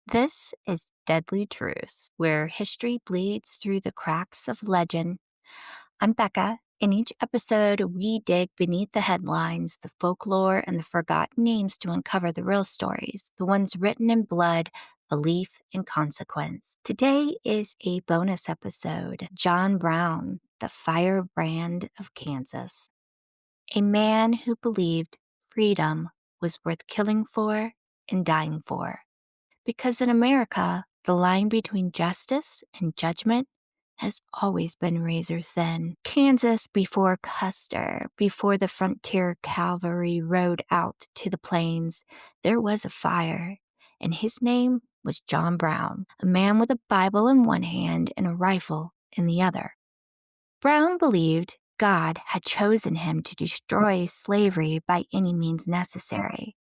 This is Deadly Truths, where history bleeds through the cracks of legend. I'm Becca. In each episode, we dig beneath the headlines, the folklore, and the forgotten names to uncover the real stories, the ones written in blood, belief, and consequence. Today is a bonus episode John Brown, the firebrand of Kansas. A man who believed freedom was worth killing for and dying for. Because in America, the line between justice and judgment has always been razor thin. Kansas before Custer, before the frontier cavalry rode out to the plains, there was a fire, and his name was John Brown, a man with a Bible in one hand and a rifle in the other. Brown believed God had chosen him to destroy slavery by any means necessary.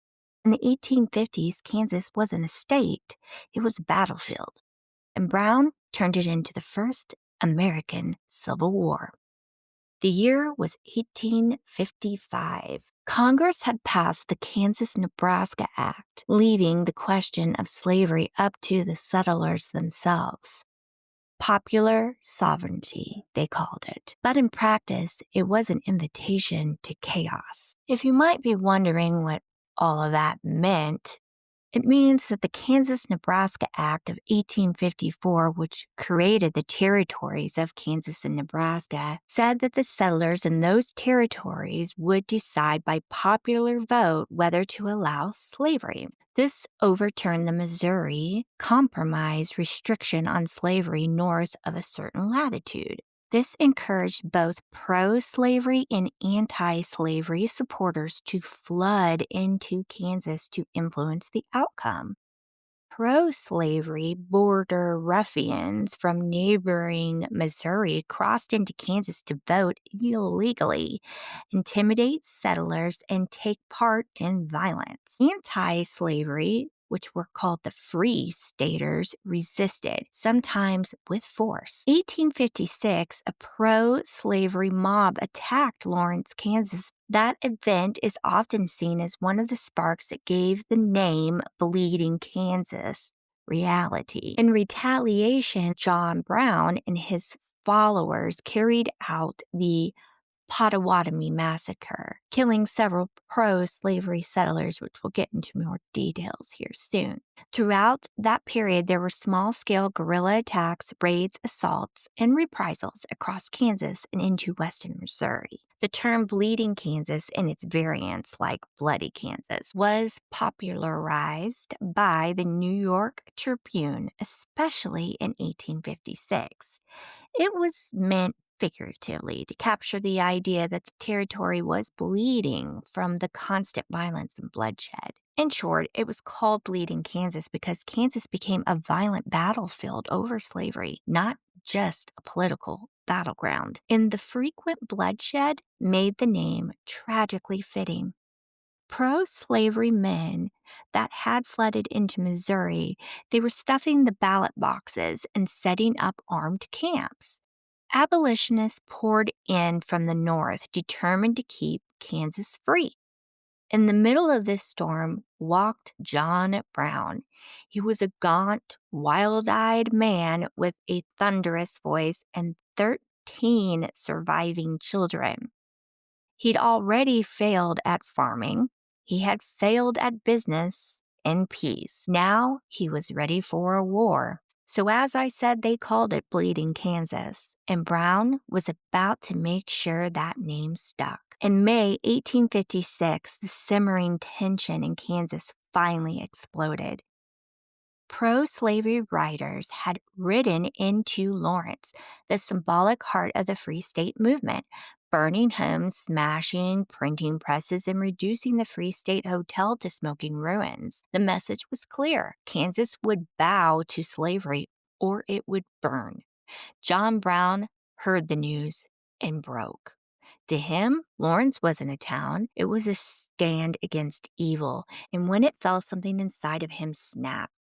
In the 1850s, Kansas wasn't a state, it was a battlefield, and Brown turned it into the first American Civil War. The year was 1855. Congress had passed the Kansas-Nebraska Act, leaving the question of slavery up to the settlers themselves. Popular sovereignty, they called it. But in practice, it was an invitation to chaos. If you might be wondering what all of that meant, it means that the Kansas-Nebraska Act of 1854, which created the territories of Kansas and Nebraska, said that the settlers in those territories would decide by popular vote whether to allow slavery. This overturned the Missouri Compromise restriction on slavery north of a certain latitude. This encouraged both pro-slavery and anti-slavery supporters to flood into Kansas to influence the outcome. Pro-slavery border ruffians from neighboring Missouri crossed into Kansas to vote illegally, intimidate settlers, and take part in violence. Anti-slavery, which were called the Free Staters, resisted, sometimes with force. 1856, a pro-slavery mob attacked Lawrence, Kansas. That event is often seen as one of the sparks that gave the name Bleeding Kansas reality. In retaliation, John Brown and his followers carried out the Pottawatomie Massacre, killing several pro-slavery settlers, which we'll get into more details here soon. Throughout that period, there were small-scale guerrilla attacks, raids, assaults, and reprisals across Kansas and into western Missouri. The term Bleeding Kansas and its variants, like Bloody Kansas, was popularized by the New York Tribune, especially in 1856. It was meant figuratively to capture the idea that the territory was bleeding from the constant violence and bloodshed. In short, it was called Bleeding Kansas because Kansas became a violent battlefield over slavery, not just a political battleground. And the frequent bloodshed made the name tragically fitting. Pro-slavery men that had flooded into Missouri, they were stuffing the ballot boxes and setting up armed camps. Abolitionists poured in from the north, determined to keep Kansas free. In the middle of this storm walked John Brown. He was a gaunt, wild-eyed man with a thunderous voice and 13 surviving children. He'd already failed at farming. He had failed at business and peace. Now he was ready for a war. So as I said, they called it Bleeding Kansas, and Brown was about to make sure that name stuck. In May 1856, the simmering tension in Kansas finally exploded. Pro-slavery riders had ridden into Lawrence, the symbolic heart of the Free State movement, burning homes, smashing printing presses, and reducing the Free State Hotel to smoking ruins. The message was clear. Kansas would bow to slavery or it would burn. John Brown heard the news and broke. To him, Lawrence wasn't a town. It was a stand against evil, and when it fell, something inside of him snapped.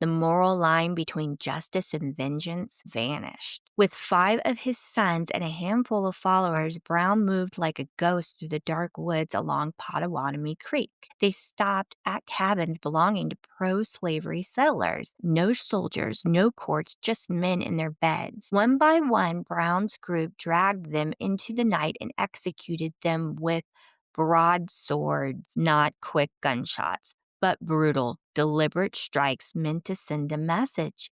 The moral line between justice and vengeance vanished. With 5 of his sons and a handful of followers, Brown moved like a ghost through the dark woods along Pottawatomie Creek. They stopped at cabins belonging to pro-slavery settlers. No soldiers, no courts, just men in their beds. One by one, Brown's group dragged them into the night and executed them with broadswords, not quick gunshots, but brutal, deliberate strikes meant to send a message.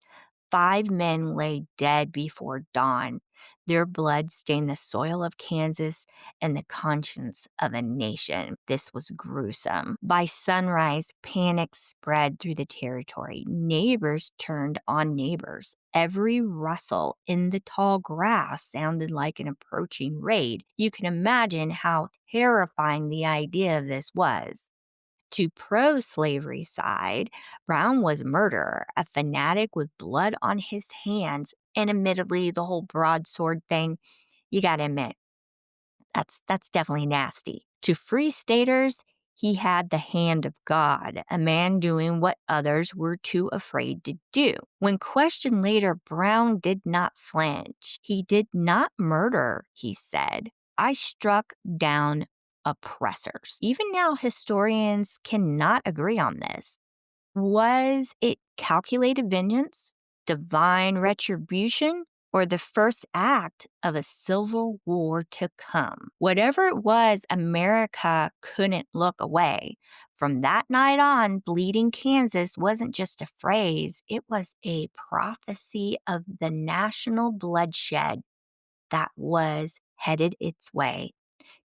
5 men lay dead before dawn. Their blood stained the soil of Kansas and the conscience of a nation. This was gruesome. By sunrise, panic spread through the territory. Neighbors turned on neighbors. Every rustle in the tall grass sounded like an approaching raid. You can imagine how terrifying the idea of this was. To pro-slavery side, Brown was a murderer, a fanatic with blood on his hands, and admittedly, the whole broadsword thing, you gotta admit, that's definitely nasty. To Free Staters, he had the hand of God, a man doing what others were too afraid to do. When questioned later, Brown did not flinch. He did not murder, he said. I struck down oppressors. Even now, historians cannot agree on this. Was it calculated vengeance, divine retribution, or the first act of a civil war to come? Whatever it was, America couldn't look away. From that night on, Bleeding Kansas wasn't just a phrase, it was a prophecy of the national bloodshed that was headed its way.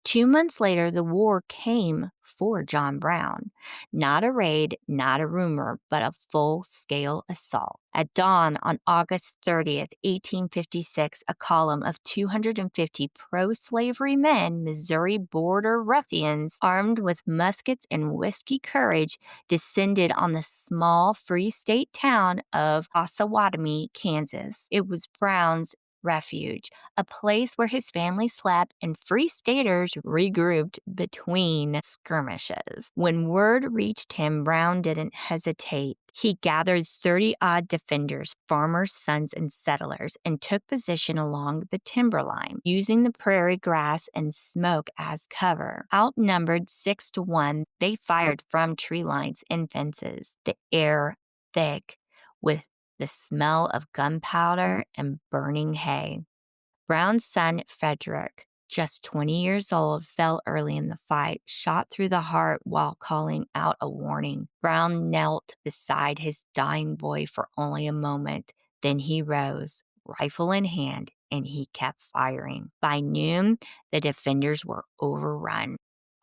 2 months later, the war came for John Brown. Not a raid, not a rumor, but a full-scale assault. At dawn on August 30th, 1856, a column of 250 pro-slavery men, Missouri border ruffians, armed with muskets and whiskey courage, descended on the small free state town of Osawatomie, Kansas. It was Brown's refuge, a place where his family slept and Free Staters regrouped between skirmishes. When word reached him, Brown didn't hesitate. He gathered 30-odd defenders, farmers' sons, and settlers, and took position along the timberline, using the prairie grass and smoke as cover. Outnumbered 6 to 1, they fired from tree lines and fences, the air thick with the smell of gunpowder and burning hay. Brown's son, Frederick, just 20 years old, fell early in the fight, shot through the heart while calling out a warning. Brown knelt beside his dying boy for only a moment. Then he rose, rifle in hand, and he kept firing. By noon, the defenders were overrun.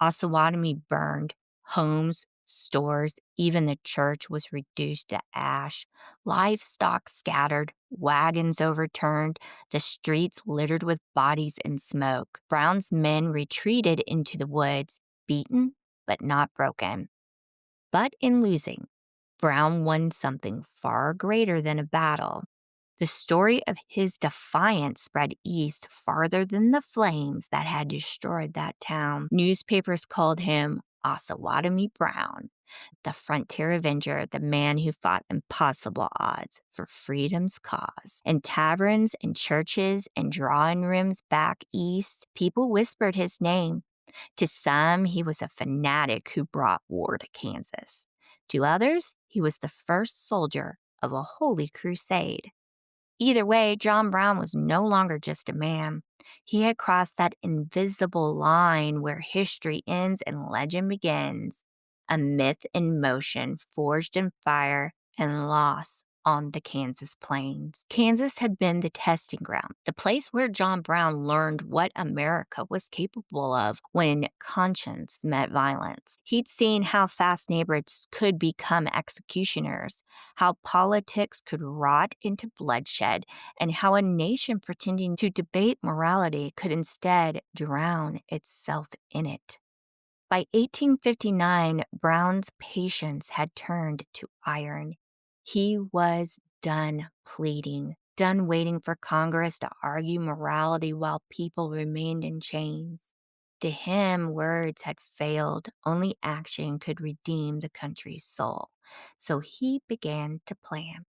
Osawatomie burned, homes, stores, even the church was reduced to ash. Livestock scattered, wagons overturned, the streets littered with bodies and smoke. Brown's men retreated into the woods, beaten but not broken. But in losing, Brown won something far greater than a battle. The story of his defiance spread east farther than the flames that had destroyed that town. Newspapers called him Osawatomie Brown, the frontier avenger, the man who fought impossible odds for freedom's cause. In taverns and churches and drawing rooms back east, people whispered his name. To some, he was a fanatic who brought war to Kansas. To others, he was the first soldier of a holy crusade. Either way, John Brown was no longer just a man. He had crossed that invisible line where history ends and legend begins, a myth in motion, forged in fire and lost on the Kansas plains. Kansas had been the testing ground, the place where John Brown learned what America was capable of when conscience met violence. He'd seen how fast neighbors could become executioners, how politics could rot into bloodshed, and how a nation pretending to debate morality could instead drown itself in it. By 1859, Brown's patience had turned to iron. He was done pleading, done waiting for Congress to argue morality while people remained in chains. To him, words had failed. Only action could redeem the country's soul. So he began to plan.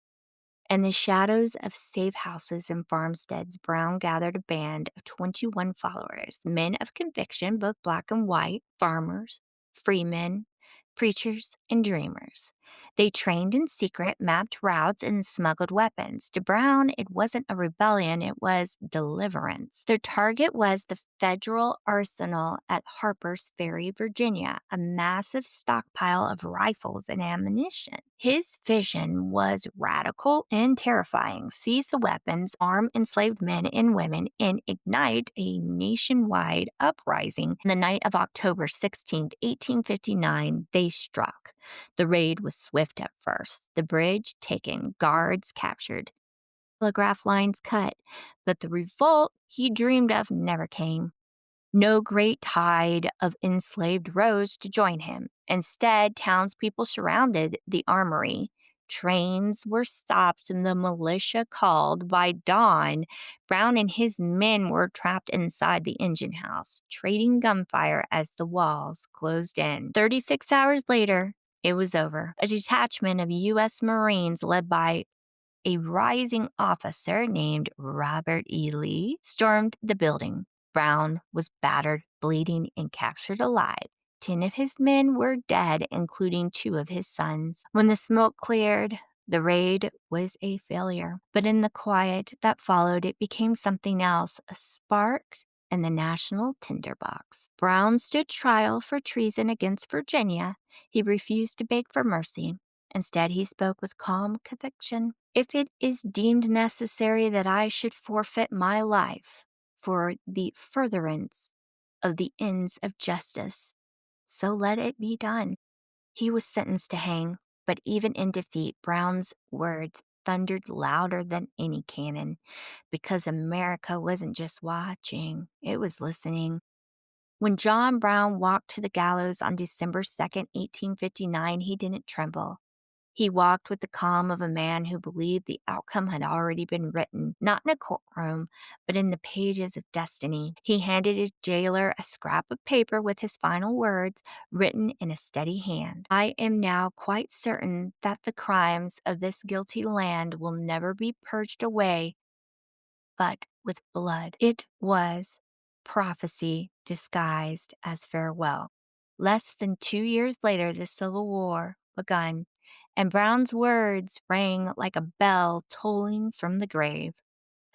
In the shadows of safe houses and farmsteads, Brown gathered a band of 21 followers, men of conviction, both black and white, farmers, freemen, preachers, and dreamers. They trained in secret, mapped routes, and smuggled weapons. To Brown, it wasn't a rebellion, it was deliverance. Their target was the federal arsenal at Harpers Ferry, Virginia, a massive stockpile of rifles and ammunition. His vision was radical and terrifying: seize the weapons, arm enslaved men and women, and ignite a nationwide uprising. On the night of October 16, 1859, they struck. The raid was swift at first. The bridge taken, guards captured, telegraph lines cut, but the revolt he dreamed of never came. No great tide of enslaved rose to join him. Instead, townspeople surrounded the armory. Trains were stopped and the militia called. By dawn, Brown and his men were trapped inside the engine house, trading gunfire as the walls closed in. 36 hours later, it was over. A detachment of U.S. Marines led by a rising officer named Robert E. Lee stormed the building. Brown was battered, bleeding, and captured alive. 10 of his men were dead, including 2 of his sons. When the smoke cleared, the raid was a failure. But in the quiet that followed, it became something else, a spark in the national tinderbox. Brown stood trial for treason against Virginia. He refused to beg for mercy. Instead, he spoke with calm conviction. If it is deemed necessary that I should forfeit my life for the furtherance of the ends of justice, so let it be done. He was sentenced to hang, but even in defeat, Brown's words thundered louder than any cannon, because America wasn't just watching, it was listening. When John Brown walked to the gallows on December 2nd, 1859, he didn't tremble. He walked with the calm of a man who believed the outcome had already been written, not in a courtroom, but in the pages of destiny. He handed his jailer a scrap of paper with his final words written in a steady hand. I am now quite certain that the crimes of this guilty land will never be purged away, but with blood. It was prophecy disguised as farewell. Less than 2 years later, the Civil War begun, and Brown's words rang like a bell tolling from the grave.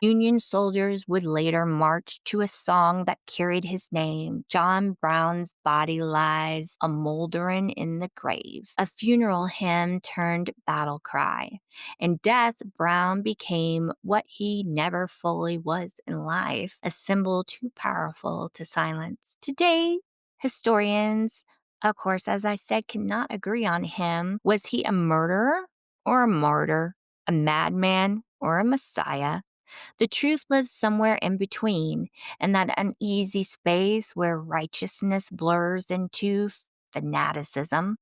Union soldiers would later march to a song that carried his name. John Brown's body lies a mouldering in the grave, a funeral hymn turned battle cry. In death, Brown became what he never fully was in life, a symbol too powerful to silence. Today, historians, of course, as I said, cannot agree on him. Was he a murderer or a martyr, a madman or a messiah? The truth lives somewhere in between, in that uneasy space where righteousness blurs into fanaticism.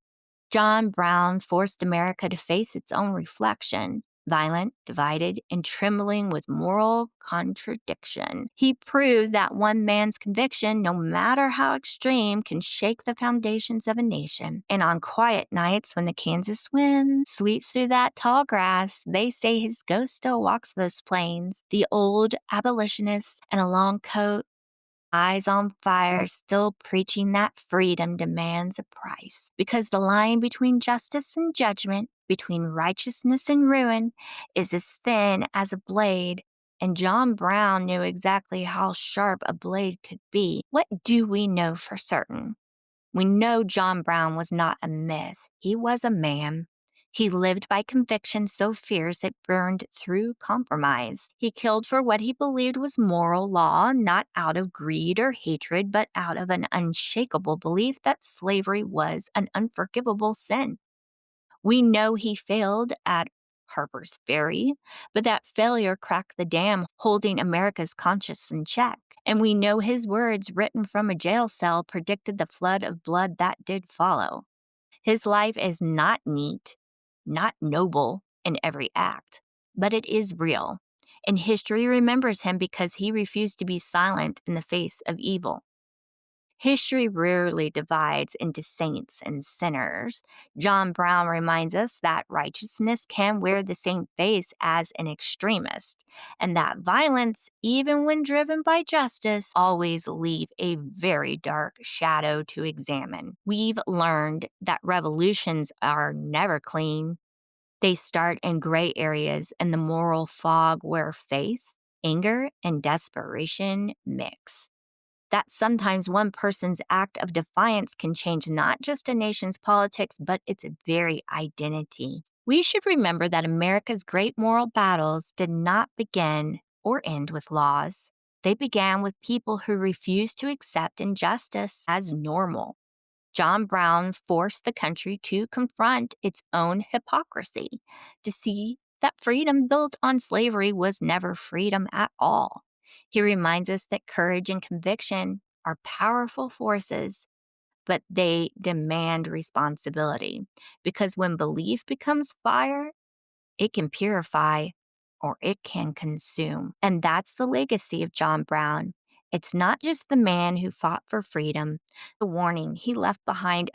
John Brown forced America to face its own reflection, violent, divided, and trembling with moral contradiction. He proved that one man's conviction, no matter how extreme, can shake the foundations of a nation. And on quiet nights when the Kansas wind sweeps through that tall grass, they say his ghost still walks those plains. The old abolitionist in a long coat, eyes on fire, still preaching that freedom demands a price. Because the line between justice and judgment, between righteousness and ruin, is as thin as a blade, and John Brown knew exactly how sharp a blade could be. What do we know for certain? We know John Brown was not a myth. He was a man. He lived by conviction so fierce it burned through compromise. He killed for what he believed was moral law, not out of greed or hatred, but out of an unshakable belief that slavery was an unforgivable sin. We know he failed at Harpers Ferry, but that failure cracked the dam holding America's conscience in check. And we know his words, written from a jail cell, predicted the flood of blood that did follow. His life is not neat, not noble in every act, but it is real. And history remembers him because he refused to be silent in the face of evil. History rarely divides into saints and sinners. John Brown reminds us that righteousness can wear the same face as an extremist, and that violence, even when driven by justice, always leave a very dark shadow to examine. We've learned that revolutions are never clean. They start in gray areas in the moral fog where faith, anger, and desperation mix. That sometimes one person's act of defiance can change not just a nation's politics, but its very identity. We should remember that America's great moral battles did not begin or end with laws. They began with people who refused to accept injustice as normal. John Brown forced the country to confront its own hypocrisy, to see that freedom built on slavery was never freedom at all. He reminds us that courage and conviction are powerful forces, but they demand responsibility, because when belief becomes fire, it can purify or it can consume. And that's the legacy of John Brown. It's not just the man who fought for freedom, the warning he left behind